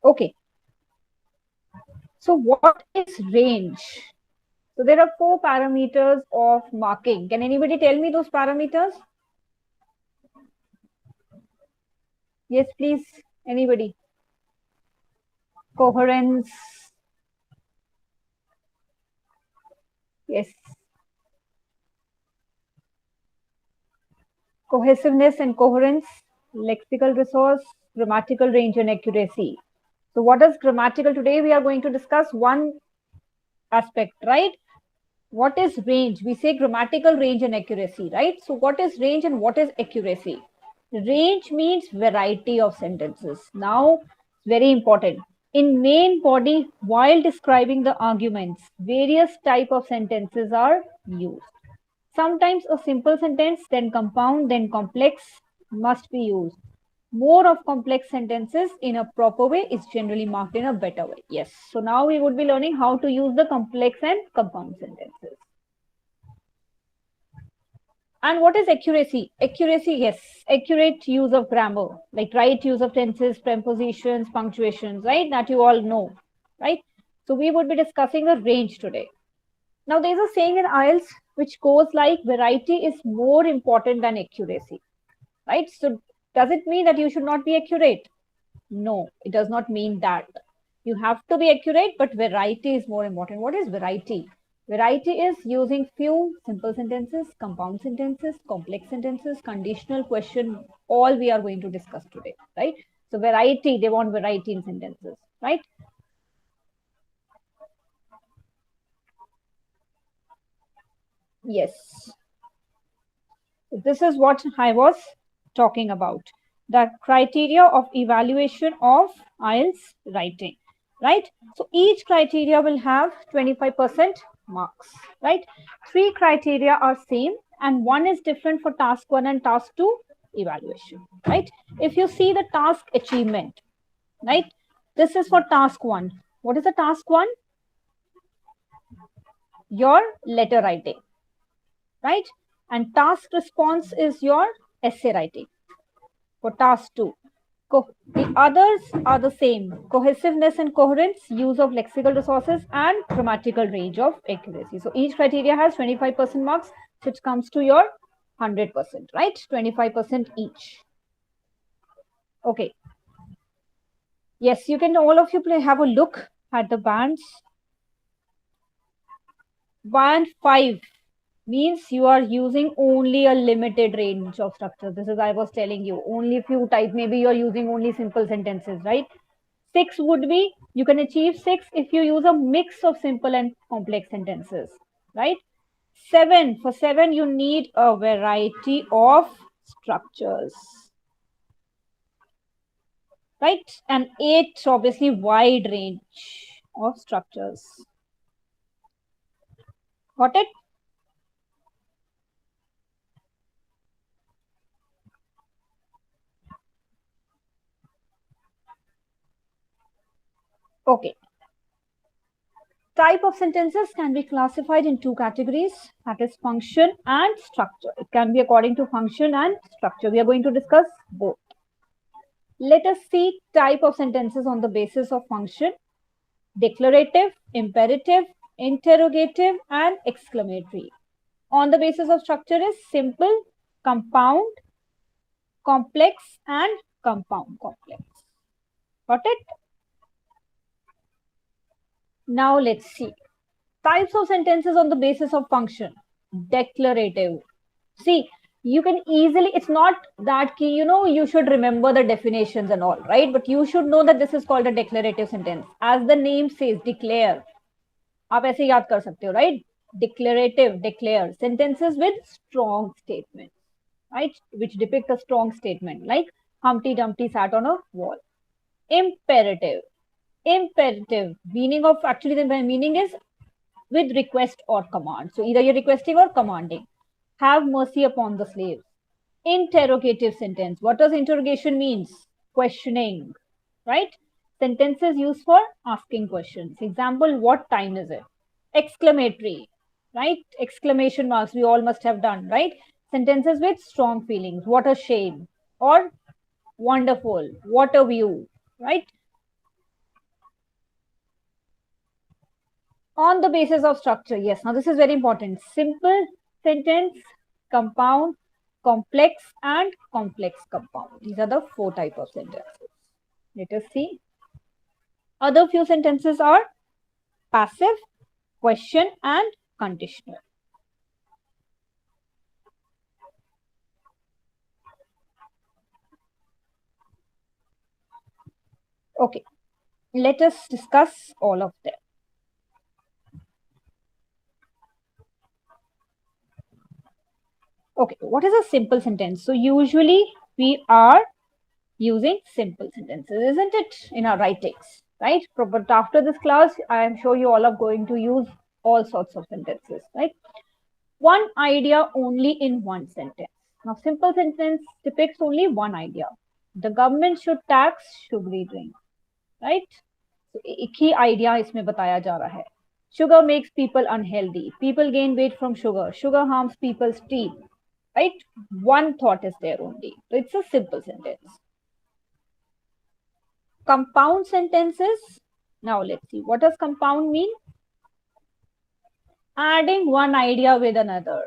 Okay. So what is range? So there are 4 parameters of marking. Can anybody tell me those parameters? Yes, please. Anybody? Coherence. Yes. Cohesiveness and coherence, lexical resource, grammatical range and accuracy. So what is grammatical? Today we are going to discuss one aspect, right? What is range? We say grammatical range and accuracy, right? So what is range and what is accuracy? Range means variety of sentences. Now, very important. In main body, while describing the arguments, various type of sentences are used. Sometimes a simple sentence, then compound, then complex must be used. More of complex sentences in a proper way is generally marked in a better way. Yes. So now we would be learning how to use the complex and compound sentences. And what is accuracy? Accuracy, yes, accurate use of grammar, like right use of tenses, prepositions, punctuations, right? That you all know, right? So we would be discussing the range today. Now, there's a saying in Ielts which goes like variety is more important than accuracy, right? So, does it mean that you should not be accurate? No, it does not mean that. You have to be accurate, but variety is more important. What is variety? Variety is using few simple sentences, compound sentences, complex sentences, conditional question, all we are going to discuss today, right? So, variety, they want variety in sentences, right? Yes. This is what I was talking about. The criteria of evaluation of IELTS writing, right? So each criteria will have 25% marks, right? 3 criteria are same and one is different for task 1 and task 2 evaluation, right? If you see the task achievement, right? This is for task 1. What is the task 1? Your letter writing, right? And task response is your essay writing. For task 2. The others are the same: cohesiveness and coherence, use of lexical resources, and grammatical range of accuracy. So each criteria has 25% marks, which comes to your 100%, right? 25% each. Okay. Yes, you can, all of you play, have a look at the bands. Band 5 means you are using only a limited range of structure. This is, I was telling you, only few type. Maybe you're using only simple sentences, right? 6 would be, you can achieve 6 if you use a mix of simple and complex sentences, right? 7, for 7, you need a variety of structures, right? And 8, obviously, wide range of structures. Got it? Okay. Type of sentences can be classified in 2 categories, that is function and structure. It can be according to function and structure. We are going to discuss both. Let us see type of sentences on the basis of function: declarative, imperative, interrogative, and exclamatory. On the basis of structure is simple, compound, complex, and compound complex. Got it? Now let's see. Types of sentences on the basis of function. Declarative. See, you can easily, it's not that key, you should remember the definitions and all, right? But you should know that this is called a declarative sentence. As the name says, declare. आप ऐसे याद कर सकते हो, right? Declarative, declare. Sentences with strong statements, right? Which depict a strong statement, like Humpty Dumpty sat on a wall. Imperative. Imperative. Meaning of, actually the meaning is with request or command. So either you're requesting or commanding. Have mercy upon the slaves. Interrogative sentence. What does interrogation means? Questioning, right? Sentences used for asking questions. Example, what time is it? Exclamatory, right? Exclamation marks, we all must have done, right? Sentences with strong feelings. What a shame. Or wonderful. What a view, right? On the basis of structure, yes. Now this is very important. Simple sentence, compound, complex, and complex compound. These are the four types of sentences. Let us see. Other few sentences are passive, question, and conditional. Okay, let us discuss all of them. Okay, what is a simple sentence? So usually we are using simple sentences, isn't it, in our writings, right? But after this class, I am sure you all are going to use all sorts of sentences, right? One idea only in one sentence. Now, simple sentence depicts only one idea. The government should tax sugary drink, right? So, एक ही idea इसमें बताया जा रहा है. Sugar makes people unhealthy. People gain weight from sugar. Sugar harms people's teeth, right? One thought is there only. So it's a simple sentence. Compound sentences. Now let's see. What does compound mean? Adding one idea with another.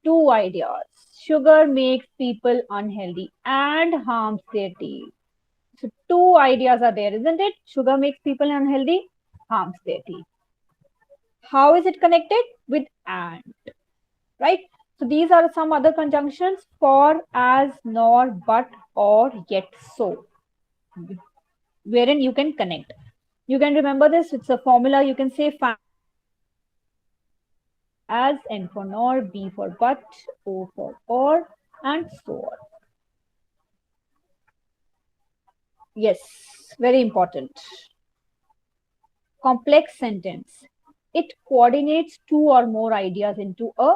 Two ideas. Sugar makes people unhealthy and harms their teeth. So two ideas are there, isn't it? Sugar makes people unhealthy, harms their teeth. How is it connected? With and, right? So these are some other conjunctions: for, as, nor, but, or, yet, so, wherein you can connect. You can remember this. It's a formula. You can say as, N for nor, B for but, O for or, and so on. Yes, very important. Complex sentence. It coordinates two or more ideas into a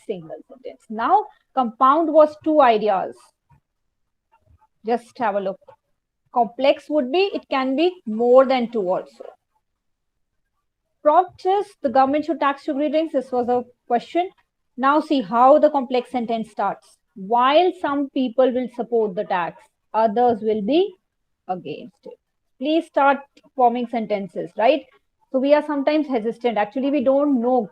single sentence. Now, compound was two ideas. Just have a look. Complex would be, it can be more than two also. Prompt is, the government should tax sugary drinks. This was a question. Now see how the complex sentence starts. While some people will support the tax, others will be against it. Please start forming sentences, right? So we are sometimes hesitant. Actually, we don't know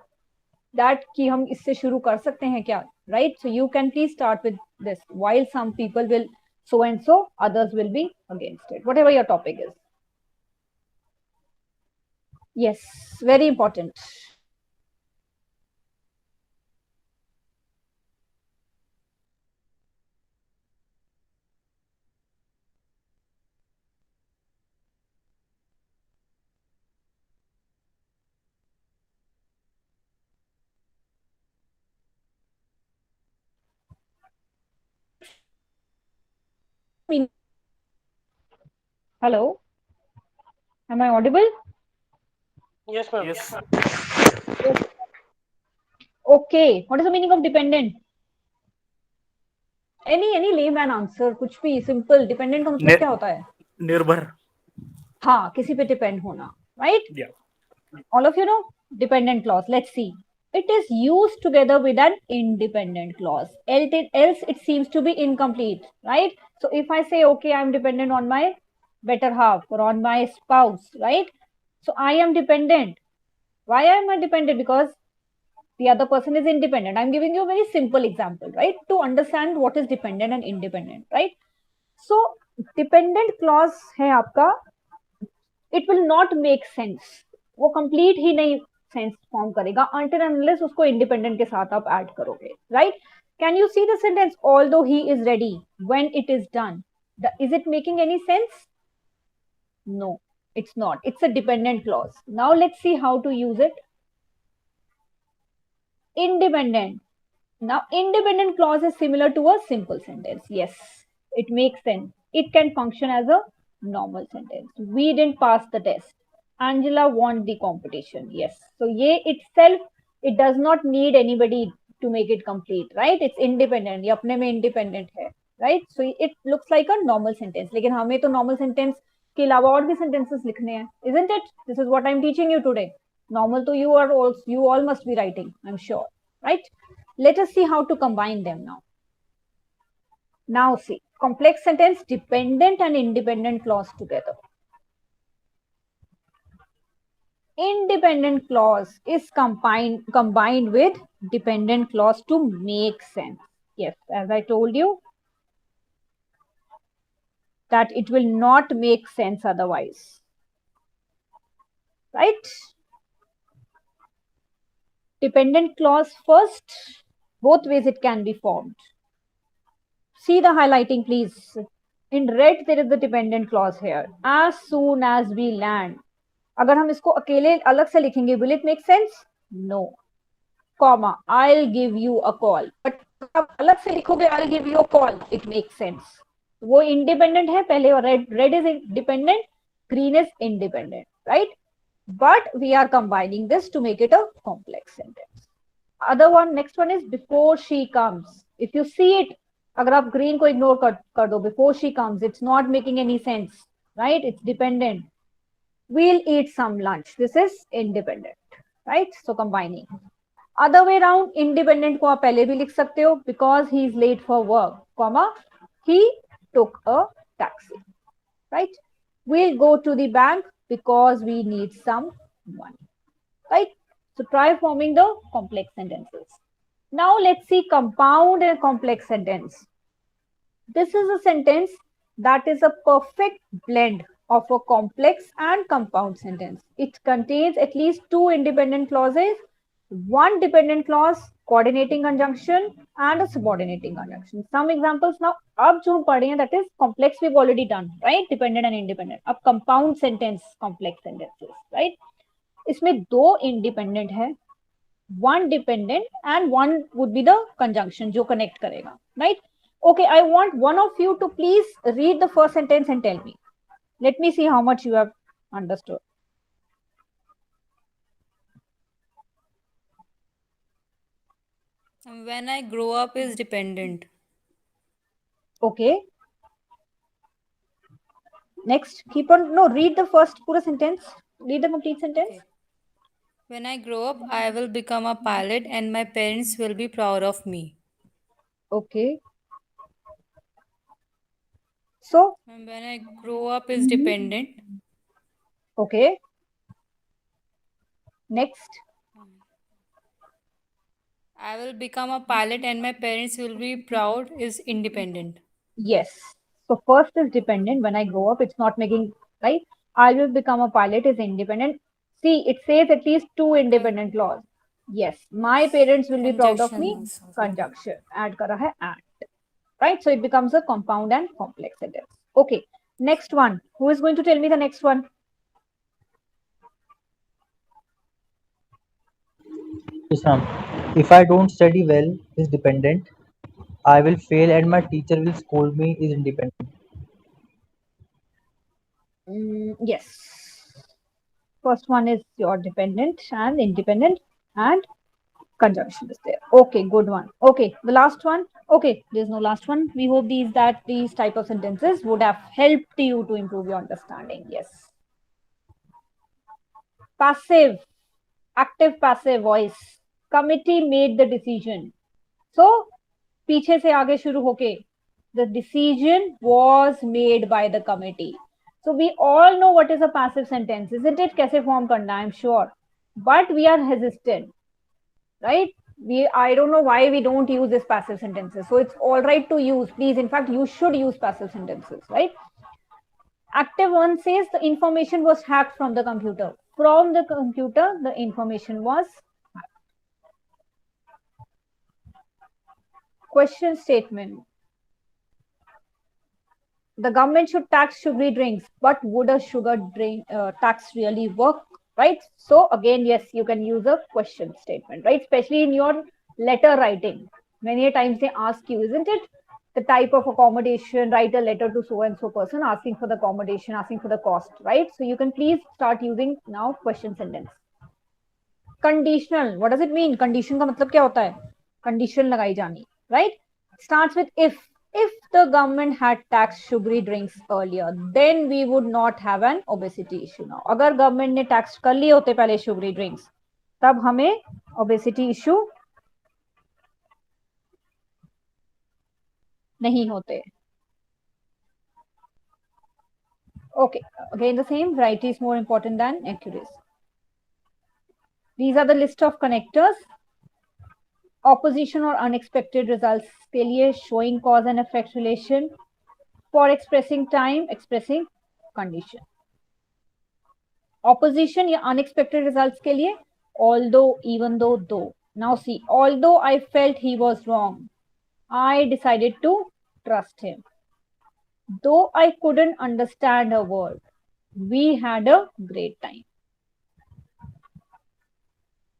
that कि हम इससे शुरू कर सकते हैं क्या, right? So you can please start with this. While some people will so and so, others will be against it. Whatever your topic is. Yes, very important. Hello, am I audible? Yes, ma'am. Yes. Okay, what is the meaning of dependent? Any layman answer, कुछ भी simple. Dependent का मतलब नि, क्या होता है? निर्भर. हाँ, किसी पे depend होना, right? Yeah. All of you know dependent clause. Let's see. It is used together with an independent clause. Else it seems to be incomplete, right? So if I say, okay, I'm dependent on my better half or on my spouse, right? So I am dependent. Why am I dependent? Because the other person is independent. I'm giving you a very simple example, right? To understand what is dependent and independent, right? So dependent clause है आपका, it will not make sense. वो complete ही नहीं sense form करेगा until and unless उसको independent के साथ आप add करोगे, right? Can you see the sentence? Although he is ready when it is done. Is it making any sense? No, it's not. It's a dependent clause. Now let's see how to use it. Independent. Now, independent clause is similar to a simple sentence. Yes, it makes sense. It can function as a normal sentence. We didn't pass the test. Angela won the competition. Yes. So, ye itself, it does not need anybody to make it complete, right? It's independent. ये अपने में independent है, right? So, it looks like a normal sentence. लेकिन हमें तो normal sentence के अलावा और भी sentences लिखने हैं, isn't it? This is what I'm teaching you today. Normal to you all must be writing, I'm sure, right? Let us see how to combine them now. Now see, complex sentence, dependent and independent clause together. independent clause is combined with dependent clause to make sense. Yes, as I told you, that it will not make sense otherwise, right? Dependent clause first, both ways it can be formed. See the highlighting, please. In red, there is the dependent clause here. As soon as we land. अगर हम इसको अकेले अलग से लिखेंगे, will it make sense? No. Comma, I'll give you a call. But आप अलग से लिखोगे, I'll give you a call. It makes sense. वो independent है पहले, और red is dependent, green is independent, right? But we are combining this to make it a complex sentence. Other one, next one is before she comes. If you see it, अगर आप green को ignore कर दो, before she comes, it's not making any sense, right? It's dependent. We'll eat some lunch. This is independent, right? So combining. Other way around, independent को आप पहले भी लिख सकते हो, because he is late for work, comma, he took a taxi, right? We'll go to the bank because we need some money, right? So try forming the complex sentences. Now let's see compound and complex sentence. This is a sentence that is a perfect blend of a complex and compound sentence. It contains at least two independent clauses, one dependent clause, coordinating conjunction, and a subordinating conjunction. Some examples now. अब जो हम पढ़ रहे हैं, that is complex we've already done, right? Dependent and independent. अब compound sentence, complex sentences, right? इसमें दो independent है, one dependent, and one would be the conjunction जो connect करेगा, right? Okay, I want one of you to please read the first sentence and tell me. Let me see how much you have understood. When I grow up is dependent. Okay. Next, keep on. No, read the first pura sentence. Read the complete sentence. Okay. When I grow up, I will become a pilot and my parents will be proud of me. Okay. So, And when I grow up is dependent. okay. Next. I will become a pilot and my parents will be proud is independent. Yes. So first is dependent. When I grow up, it's not making right. I will become a pilot is independent. See, it says at least two independent clause. Yes. My Yes. parents will be proud of me. Conjunctions also. Conjunction. Add kara hai and. Right. So it becomes a compound and complex sentence. Okay. Next one. Who is going to tell me the next one? Yes, ma'am. If I don't study well is dependent. I will fail and my teacher will scold me is independent. Yes. First one is your dependent and independent, and conjunction is there. Okay, good one. Okay, the last one. Okay, there's no last one. We hope these type of sentences would have helped you to improve your understanding. Yes. Passive, active passive voice. Committee made the decision. So पीछे से आगे शुरू होके, the decision was made by the committee. So we all know what is a passive sentence, isn't it? कैसे form करना, I'm sure. But we are hesitant, right? I don't know why we don't use this passive sentences. So it's all right to use. Please, in fact, you should use passive sentences, right? Active one says the information was hacked from the computer. From the computer, the information was hacked. Question statement. The government should tax sugary drinks, but would a sugar drink tax really work? Right? So again, yes, you can use a question statement, right? Especially in your letter writing. Many times they ask you, isn't it? The type of accommodation, write a letter to so and so person asking for the accommodation, asking for the cost, right? So you can please start using now question sentence. Conditional, what does it mean? Condition का मतलब क्या होता है? Condition लगाई जानी, right? Starts with if the government had taxed sugary drinks earlier, then we would not have an obesity issue now. अगर government ने tax कर लिए होते पहले sugary drinks, तब हमें obesity issue नहीं होते. Okay, again the same, variety is more important than accuracy. These are the list of connectors. Opposition or unexpected results के लिए showing cause and effect relation. For expressing time, expressing condition. Opposition या unexpected results के लिए although, even though, though. Now see, although I felt he was wrong, I decided to trust him. Though I couldn't understand a word, we had a great time.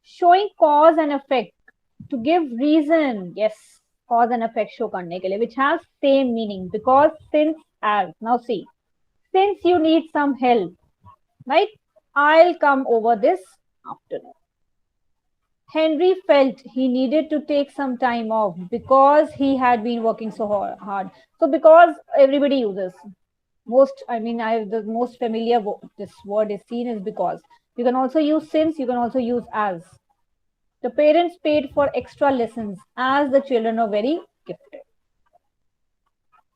Showing cause and effect to give reason. Yes, cause and effect show करने के लिए, which has same meaning, because, since, as. Now see, since you need some help, right? I'll come over this afternoon. Henry felt he needed to take some time off because he had been working so hard. So because everybody uses most, I mean, the most familiar this word is seen is because. You can also use since, you can also use as. The parents paid for extra lessons as the children are very gifted.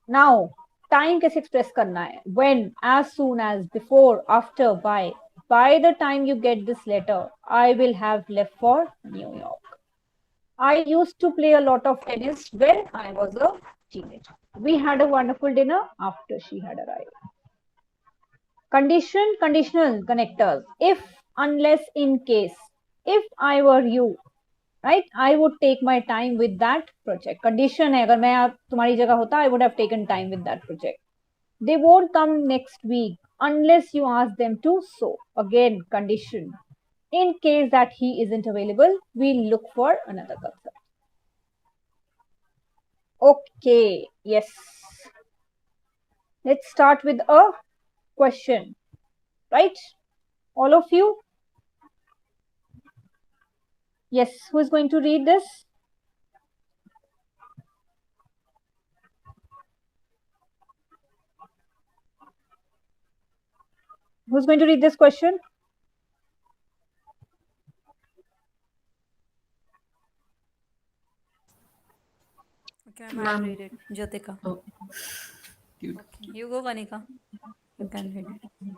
Now, time कैसे express करना है? When, as soon as, before, after, by. By the time you get this letter, I will have left for New York. I used to play a lot of tennis when I was a teenager. We had a wonderful dinner after she had arrived. Condition, conditional connectors. If, unless, in case. If I were you, right, I would take my time with that project. Condition है, अगर मैं तुम्हारी जगह होता, I would have taken time with that project. They won't come next week unless you ask them to. So again, condition. In case that he isn't available, we'll look for another consultant. Okay, yes. Let's start with a question, right? All of you? Yes, who is going to read this? Who's going to read this question? Okay, I'll read it. Jyotika. Oh, cute. Okay, you go, Vanika. You can read it.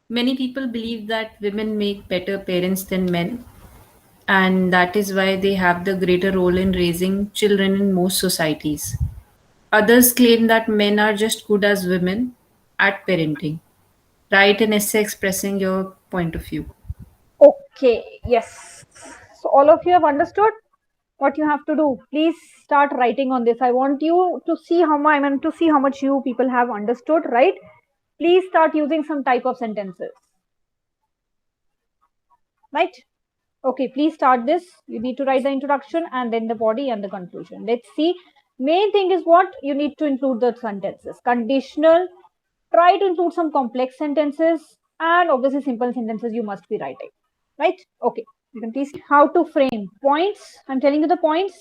Many people believe that women make better parents than men, and that is why they have the greater role in raising children in most societies. Others claim that men are just good as women at parenting. Write an essay expressing your point of view. Okay, yes. So all of you have understood what you have to do. Please start writing on this. I want you to see how much you people have understood, right? Please start using some type of sentences. Right? Okay, please start this. You need to write the introduction and then the body and the conclusion. Let's see. Main thing is what you need to include the sentences. Conditional. Try to include some complex sentences and obviously simple sentences you must be writing. Right? Okay. You can please how to frame points. I'm telling you the points.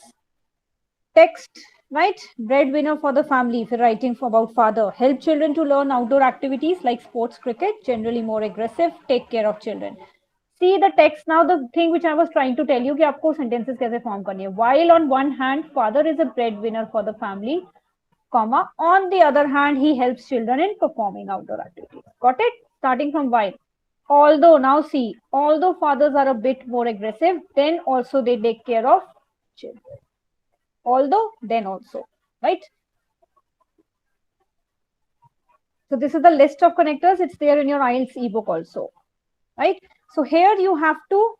Text, right? Breadwinner for the family if you're writing about father. Help children to learn outdoor activities like sports, cricket, generally more aggressive, take care of children. See the text now, the thing which I was trying to tell you कि आपको sentences कैसे form करनी है. While on one hand, father is a breadwinner for the family, comma, on the other hand, he helps children in performing outdoor activities. Got it? Starting from while. Although, now see, although fathers are a bit more aggressive, then also they take care of children. Although, then also, right? So this is the list of connectors. It's there in your Ielts ebook also, right? So here you have to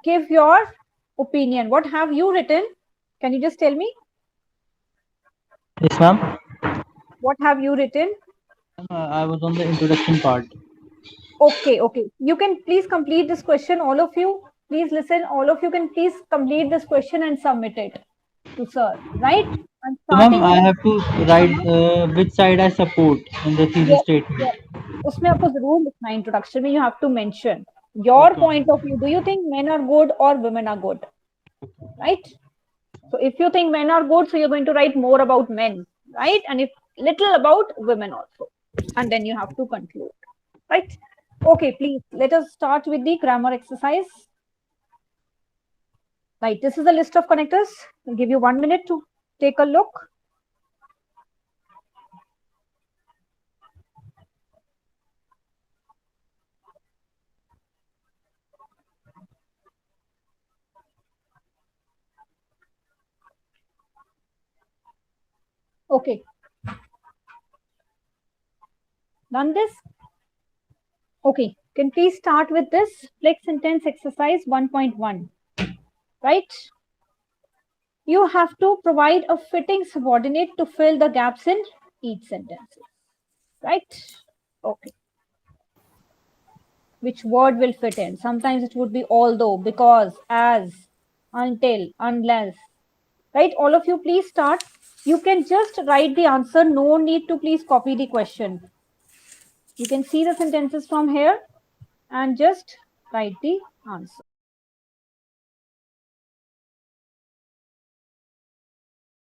give your opinion. What have you written? Can you just tell me? Yes, ma'am. What have you written? I was on the introduction part. Okay, okay. You can please complete this question. All of you, please listen. All of you can please complete this question and submit it to sir, right? I'm So, ma'am, starting I with have to write which side I support in the thesis yes, statement. yes. उसमें आपको जरूर लिखना है introduction में. You have to mention your Okay. point of view. Do you think men are good or women are good? Right? So if you think men are good, so you're going to write more about men, right? And if little about women also. And then you have to conclude, right? Okay, please let us start with the grammar exercise. Right, this is a list of connectors. I'll give you 1 minute to take a look. Okay. Done this? Okay. Can please start with this flex sentence exercise 1.1. Right? You have to provide a fitting subordinate to fill the gaps in each sentence. Right? Okay. Which word will fit in? Sometimes it would be although, because, as, until, unless. Right? All of you please start. You can just write the answer. No need to please copy the question. You can see the sentences from here and just write the answer.